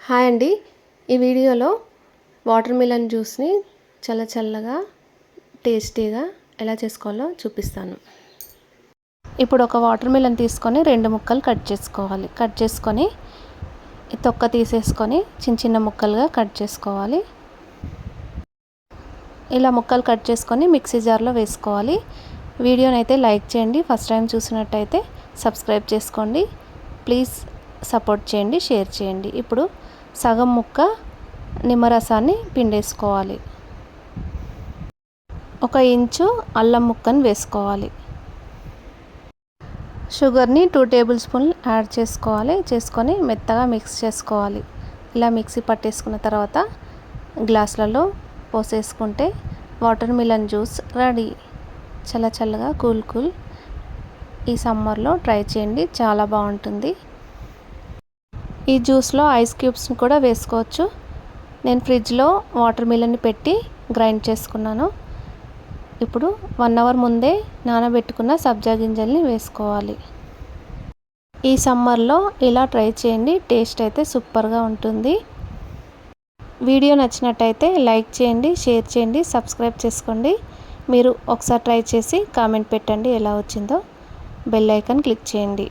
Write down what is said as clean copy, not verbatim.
Hi అండి. ఈ వీడియోలో వాటర్ మిలన్ జ్యూస్ని చాలా చల్లగా టేస్టీగా ఎలా చేసుకోవాలో చూపిస్తాను. ఇప్పుడు ఒక వాటర్ మిలన్ తీసుకొని 2 ముక్కలు కట్ చేసుకోవాలి. కట్ చేసుకొని తొక్క తీసేసుకొని చిన్న చిన్న ముక్కలుగా కట్ చేసుకోవాలి. ఇలా ముక్కలు కట్ చేసుకొని మిక్సీ జార్లో వేసుకోవాలి. వీడియోని అయితే లైక్ చేయండి. ఫస్ట్ టైం చూసినట్టయితే సబ్స్క్రైబ్ చేసుకోండి. ప్లీజ్ సపోర్ట్ చేయండి, షేర్ చేయండి. ఇప్పుడు సగం ముక్క నిమ్మరసాన్ని పిండేసుకోవాలి. 1 ఇంచు అల్లం ముక్కను వేసుకోవాలి. షుగర్ని 2 టేబుల్ స్పూన్లు యాడ్ చేసుకోవాలి. చేసుకొని మెత్తగా మిక్స్ చేసుకోవాలి. ఇలా మిక్సీ పట్టేసుకున్న తర్వాత గ్లాసులలో పోసేసుకుంటే వాటర్ మిలన్ జ్యూస్ రెడీ. చాలా చల్లగా కూల్. ఈ సమ్మర్లో ట్రై చేయండి, చాలా బాగుంటుంది. ఈ జ్యూస్లో ఐస్ క్యూబ్స్ని కూడా వేసుకోవచ్చు. నేను ఫ్రిడ్జ్లో వాటర్ మిలన్ని పెట్టి గ్రైండ్ చేసుకున్నాను. ఇప్పుడు 1 అవర్ ముందే నానబెట్టుకున్న సబ్జా గింజల్ని వేసుకోవాలి. ఈ సమ్మర్లో ఇలా ట్రై చేయండి, టేస్ట్ అయితే సూపర్గా ఉంటుంది. వీడియో నచ్చినట్టయితే లైక్ చేయండి, షేర్ చేయండి, సబ్స్క్రైబ్ చేసుకోండి. మీరు ఒకసారి ట్రై చేసి కామెంట్ పెట్టండి ఎలా వచ్చిందో. బెల్ ఐకాన్ క్లిక్ చేయండి.